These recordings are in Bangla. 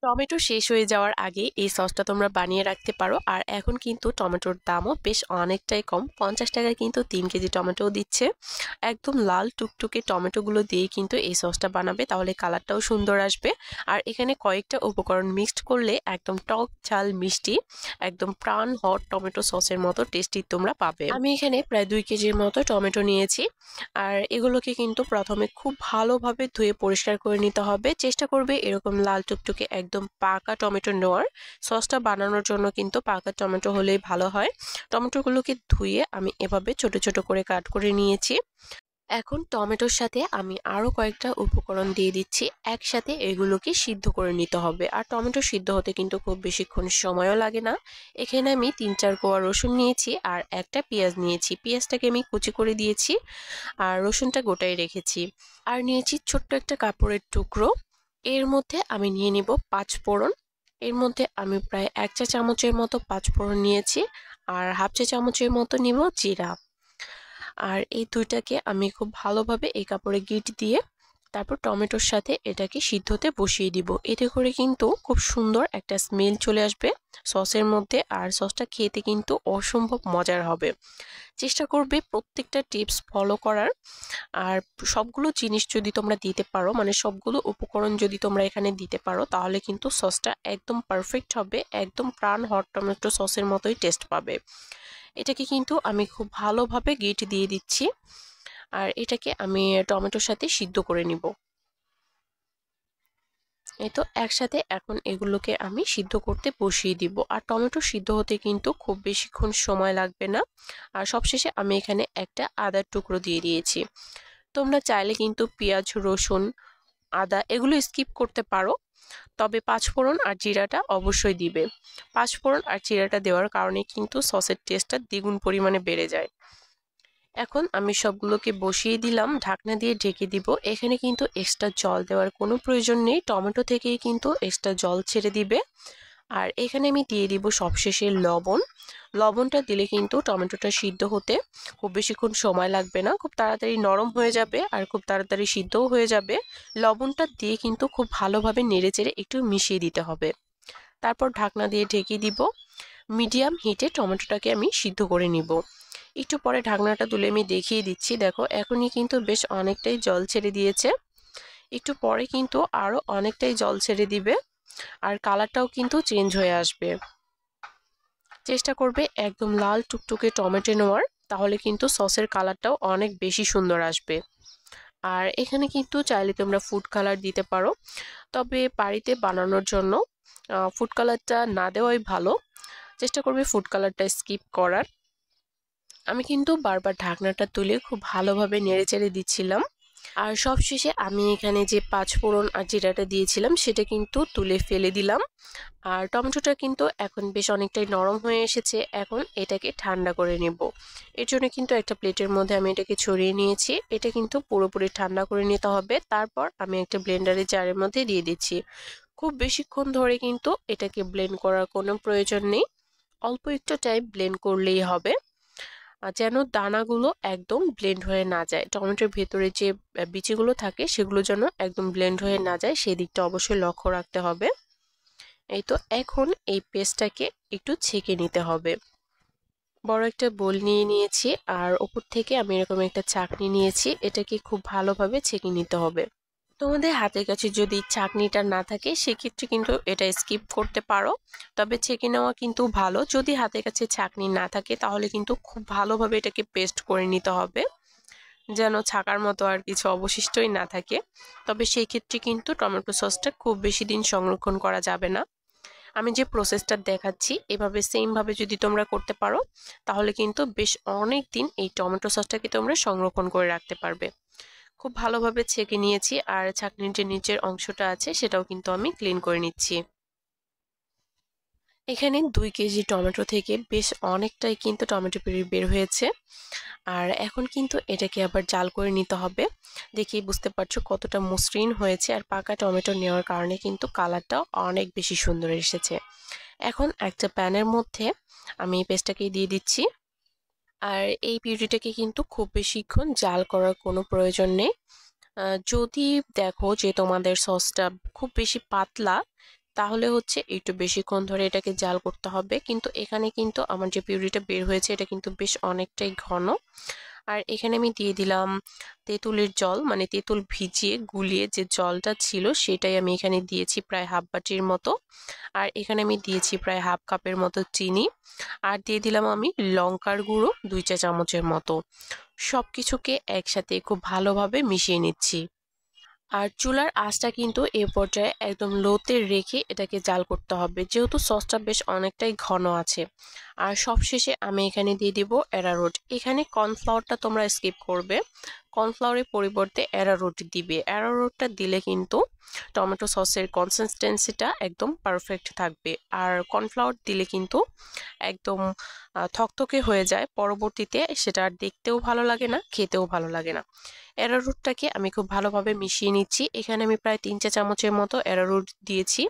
টমেটো শেষ হয়ে যাওয়ার আগে এই সসটা তোমরা বানিয়ে রাখতে পারো। আর এখন কিন্তু টমেটোর দামও বেশ অনেকটাই কম, 50 টাকায় কিন্তু 3 কেজি টমেটো দিচ্ছে। একদম লাল টুকটুকে টমেটোগুলো দিয়ে কিন্তু এই সসটা বানাবে, তাহলে কালারটাও সুন্দর আসবে। আর এখানে কয়েকটা উপকরণ মিক্সড করলে একদম টক ঝাল মিষ্টি, একদম প্রাণ হট টমেটো সসের মতো টেস্টি তোমরা পাবে। আমি এখানে প্রায় 2 কেজির মতো টমেটো নিয়েছি। আর এগুলোকে কিন্তু প্রথমে খুব ভালোভাবে ধুয়ে পরিষ্কার করে নিতে হবে। চেষ্টা করবে এরকম লাল টুকটুকে একদম পাকা টমেটো নেওয়ার। সসটা বানানোর জন্য কিন্তু পাকা টমেটো হলেই ভালো হয়। টমেটোগুলোকে ধুয়ে আমি এভাবে ছোট ছোট করে কাট করে নিয়েছি। এখন টমেটোর সাথে আমি আরো কয়েকটা উপকরণ দিয়ে দিচ্ছি, একসাথে এগুলোকে সিদ্ধ করে নিতে হবে। আর টমেটো সিদ্ধ হতে কিন্তু খুব বেশিক্ষণ সময়ও লাগে না। এখানে আমি 3-4 কোয়া রসুন নিয়েছি আর একটা পেঁয়াজ নিয়েছি। পেঁয়াজটাকে আমি কুচি করে দিয়েছি আর রসুনটা গোটাই রেখেছি। আর নিয়েছি ছোট্ট একটা কাপড়ের টুকরো। এর মধ্যে আমি নিয়ে নিব 5 ফোড়ন। এর মধ্যে আমি প্রায় 1 চা চামচের মতো 5 ফোড়ন নিয়েছি আর হাফ চা চামচের মতো নিব জিরা। আর এই দুইটাকে আমি খুব ভালোভাবে এই কাপড়ে গিট দিয়ে তারপর টমেটোর সাথে এটাকে সিদ্ধ হতে বসিয়ে দিব। এতে করে কিন্তু খুব সুন্দর একটা স্মেল চলে আসবে সসের মধ্যে, আর সসটা খেতে কিন্তু অসম্ভব মজার হবে। চেষ্টা করবে প্রত্যেকটা টিপস ফলো করার। আর সবগুলো জিনিস যদি তোমরা দিতে পারো, মানে সবগুলো উপকরণ যদি তোমরা এখানে দিতে পারো, তাহলে কিন্তু সসটা একদম পারফেক্ট হবে, একদম প্রাণ হট টমেটো সসের মতোই টেস্ট পাবে। এটাকে কিন্তু আমি খুব ভালোভাবে গিট দিয়ে দিচ্ছি আর এটাকে আমি টমেটোর সাথে সিদ্ধ করে নিব। এই তো একসাথে এখন এগুলোকে আমি সিদ্ধ করতে বসিয়ে দিব। আর টমেটো সিদ্ধ হতে কিন্তু খুব বেশিক্ষণ সময় লাগবে না। আর সবশেষে আমি এখানে একটা আদার টুকরো দিয়ে দিয়েছি। তোমরা চাইলে কিন্তু পেঁয়াজ রসুন আদা এগুলো স্কিপ করতে পারো, তবে 5 ফোড়ন আর জিরাটা অবশ্যই দিবে। 5 ফোড়ন আর জিরাটা দেওয়ার কারণে কিন্তু সসের টেস্টটা দ্বিগুণ পরিমাণে বেড়ে যায়। এখন আমি সবগুলোকে বসিয়ে দিলাম, ঢাকনা দিয়ে ঢেকে দিব। এখানে কিন্তু এক্সট্রা জল দেওয়ার কোনো প্রয়োজন নেই, টমেটো থেকেই কিন্তু এক্সট্রা জল ছেড়ে দিবে। আর এখানে আমি দিয়ে দিব সবশেষে লবণ। লবণটা দিলে কিন্তু টমেটোটা সিদ্ধ হতে খুব বেশিক্ষণ সময় লাগবে না, খুব তাড়াতাড়ি নরম হয়ে যাবে আর খুব তাড়াতাড়ি সিদ্ধও হয়ে যাবে। লবণটা দিয়ে কিন্তু খুব ভালোভাবে নেড়েচেড়ে একটু মিশিয়ে দিতে হবে। তারপর ঢাকনা দিয়ে ঢেকে দিব। মিডিয়াম হিটে টমেটোটাকে আমি সিদ্ধ করে নিব। একটু পরে ঢাকনাটা তুলে আমি দেখিয়ে দিচ্ছি, দেখো এখনই কিন্তু বেশ অনেকটাই জল ছেড়ে দিয়েছে। একটু পরে কিন্তু আরো অনেকটাই জল ছেড়ে দিবে আর কালারটাও কিন্তু চেঞ্জ হয়ে আসবে। চেষ্টা করবে একদম লাল টুকটুকে টমেটো নেওয়ার, তাহলে কিন্তু সসের কালারটাও অনেক বেশি সুন্দর আসবে। আর এখানে কিন্তু চাইলে তোমরা ফুড কালার দিতে পারো, তবে বাড়িতে বানানোর জন্য ফুড কালারটা না দেওয়াই ভালো। চেষ্টা করবে ফুড কালারটা স্কিপ করার। আমি কিন্তু বারবার ঢাকনাটা তুলে খুব ভালোভাবে নেড়েচেড়ে দিচ্ছিলাম। আর সবশেষে আমি এখানে যে 5 ফোড়ন আর জিরাটা দিয়েছিলাম সেটা কিন্তু তুলে ফেলে দিলাম। আর টমেটোটা কিন্তু এখন বেশ অনেকটাই নরম হয়ে এসেছে, এখন এটাকে ঠান্ডা করে নেব। এর জন্য কিন্তু একটা প্লেটের মধ্যে আমি এটাকে ছড়িয়ে নিয়েছি। এটা কিন্তু পুরোপুরি ঠান্ডা করে নিতে হবে। তারপর আমি একটা ব্লেন্ডারের জারের মধ্যে দিয়ে দিচ্ছি। খুব বেশিক্ষণ ধরে কিন্তু এটাকে ব্লেন্ড করার কোনো প্রয়োজন নেই, অল্প একটু টাইম ব্লেন্ড করলেই হবে। যেন দানাগুলো একদম ব্লেন্ড হয়ে না যায়, টমেটোর ভেতরে যে বিচিগুলো থাকে সেগুলো যেন একদম ব্লেন্ড হয়ে না যায়, সেই দিকটা অবশ্যই লক্ষ্য রাখতে হবে। এই তো এখন এই পেস্টটাকে একটু ছেঁকে নিতে হবে। বড় একটা বোল নিয়ে নিয়েছি আর ওপর থেকে আমি এরকম একটা ছাঁকনি নিয়েছি, এটাকে খুব ভালোভাবে ছেঁকে নিতে হবে। তোমাদের হাতের কাছে যদি ছাঁকনিটা না থাকে সেক্ষেত্রে কিন্তু এটা স্কিপ করতে পারো, তবে ছেঁকে নেওয়া কিন্তু ভালো। যদি হাতের কাছে ছাঁকনি না থাকে তাহলে কিন্তু খুব ভালোভাবে এটাকে পেস্ট করে নিতে হবে, যেন ছাকার মতো আর কিছু অবশিষ্টই না থাকে। তবে সেই ক্ষেত্রে কিন্তু টমেটো সসটা খুব বেশি দিন সংরক্ষণ করা যাবে না। আমি যে প্রসেসটা দেখাচ্ছি এভাবে সেম ভাবে যদি তোমরা করতে পারো, তাহলে কিন্তু বেশ অনেক দিন এই টমেটো সসটাকে তোমরা সংরক্ষণ করে রাখতে পারবে। খুব ভালোভাবে ছেঁকে নিয়েছি আর ছাঁকনির যে নিচের অংশটা আছে সেটাও কিন্তু আমি ক্লিন করে নিচ্ছি। এখানে 2 কেজি টমেটো থেকে বেশ অনেকটাই কিন্তু টমেটো পিউরি বের হয়েছে। আর এখন কিন্তু এটাকে আবার জাল করে নিতে হবে। দেখেই বুঝতে পারছো কতটা মসৃণ হয়েছে, আর পাকা টমেটো নেওয়ার কারণে কিন্তু কালারটা অনেক বেশি সুন্দর এসেছে। এখন একটা প্যানের মধ্যে আমি এই পেস্টটাকে দিয়ে দিচ্ছি। আর এই পিউরিটাকে কিন্তু খুব বেশিক্ষণ জাল করার কোনো প্রয়োজন নেই। যদি দেখো যে তোমাদের সসটা খুব বেশি পাতলা, তাহলে হচ্ছে একটু বেশিক্ষণ ধরে এটাকে জাল করতে হবে। কিন্তু এখানে কিন্তু আমার যে পিউরিটা বের হয়েছে এটা কিন্তু বেশ অনেকটাই ঘন। আর এখানে আমি দিয়ে দিলাম তেঁতুলের জল, মানে তেঁতুল ভিজিয়ে গুলিয়ে যে জলটা ছিল সেটাই আমি এখানে দিয়েছি প্রায় হাফ বাটির মতো। আর এখানে আমি দিয়েছি প্রায় হাফ কাপের মতো চিনি। আর দিয়ে দিলাম আমি লঙ্কার গুঁড়ো 2 চা চামচের মতো। সবকিছুকে একসাথে খুব ভালোভাবে মিশিয়ে নিচ্ছি। আর চুলার আঁচটা কিন্তু এ পর্যায়ে একদম লোতে রেখে এটাকে জাল করতে হবে, যেহেতু সসটা বেশ অনেকটাই ঘন আছে। আর সবশেষে আমি এখানে দিয়ে দিব অ্যারারুট। এখানে কর্নফ্লাওয়ারটা তোমরা স্কিপ করবে, কর্নফ্লাওয়ারের পরিবর্তে অ্যারারুট দিবে। অ্যারারুটটা দিলে কিন্তু টমেটো সসের কনসিস্টেন্সিটা একদম পারফেক্ট থাকবে। আর কর্নফ্লাওয়ার দিলে কিন্তু একদম থকথকে হয়ে যায়, পরবর্তীতে সেটা আর দেখতেও ভালো লাগে না, খেতেও ভালো লাগে না। অ্যারারুটটাকে আমি খুব ভালোভাবে মিশিয়ে নিচ্ছি। এখানে আমি প্রায় 3 চা চামচের মতো অ্যারারুট দিয়েছি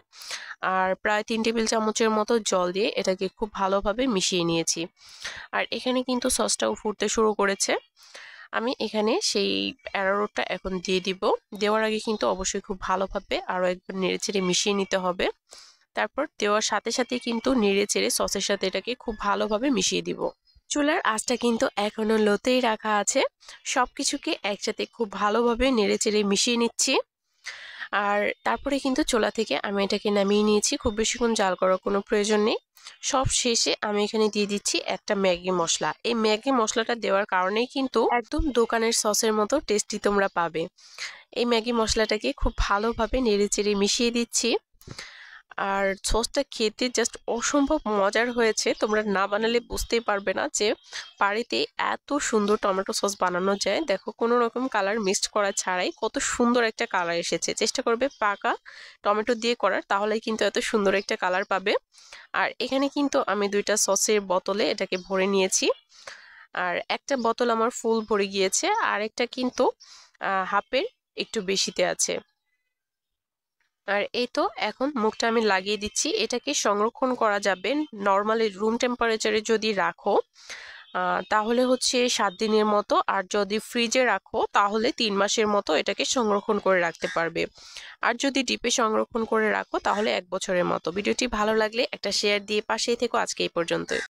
আর প্রায় 3 টেবিল চামচের মতো জল দিয়ে এটাকে খুব ভালোভাবে মিশিয়ে নিয়েছি। আর এখানে কিন্তু সসটাও ফুটতে শুরু করেছে। আমি এখানে সেই অ্যারারুটটা এখন দিয়ে দিব। দেওয়ার আগে কিন্তু অবশ্যই খুব ভালোভাবে আরও একবার নেড়েচেড়ে মিশিয়ে নিতে হবে। তারপর দেওয়ার সাথে সাথে কিন্তু নেড়েচেড়ে সসের সাথে এটাকে খুব ভালোভাবে মিশিয়ে দিব। চুলার আঁচটা কিন্তু এখনো লোতেই রাখা আছে। সবকিছুকে একসাথে খুব ভালোভাবে নেড়েচেড়ে মিশিয়ে নিচ্ছি। আর তারপরে কিন্তু চুলা থেকে আমি এটাকে নামিয়ে নিয়েছি। খুব বেশিক্ষণ জাল করার কোনো প্রয়োজন নেই। সব শেষে আমি এখানে দিয়ে দিচ্ছি একটা ম্যাগি মশলা। এই ম্যাগি মশলাটা দেওয়ার কারণেই কিন্তু একদম দোকানের সসের মতো টেস্টি তোমরা পাবে। এই ম্যাগি মশলাটাকে খুব ভালোভাবে নেড়েচেড়ে মিশিয়ে দিচ্ছি। আর সসটা খেতে জাস্ট অসম্ভব মজার হয়েছে। তোমরা না বানালে বুঝতেই পারবে না যে বাড়িতে এত সুন্দর টমেটো সস বানানো যায়। দেখো কোনো রকম কালার মিক্সড করা ছাড়াই কত সুন্দর একটা কালার এসেছে। চেষ্টা করবে পাকা টমেটো দিয়ে করার, তাহলেই কিন্তু এত সুন্দর একটা কালার পাবে। আর এখানে কিন্তু আমি 2টা সসের বোতলে এটাকে ভরে নিয়েছি। আর একটা বোতল আমার ফুল ভরে গিয়েছে, আর একটা কিন্তু হাফের একটু বেশিতে আছে। আর এই তো এখন মুখটা আমি লাগিয়ে দিচ্ছি। এটাকে সংরক্ষণ করা যাবে নর্মালি রুম টেম্পারেচারে যদি রাখো তাহলে হচ্ছে 7 দিনের মতো, আর যদি ফ্রিজে রাখো তাহলে 3 মাসের মতো এটাকে সংরক্ষণ করে রাখতে পারবে। আর যদি ডিপে সংরক্ষণ করে রাখো তাহলে 1 বছরের মতো। ভিডিওটি ভালো লাগলে একটা শেয়ার দিয়ে পাশেই থেকো। আজকে এই পর্যন্তই।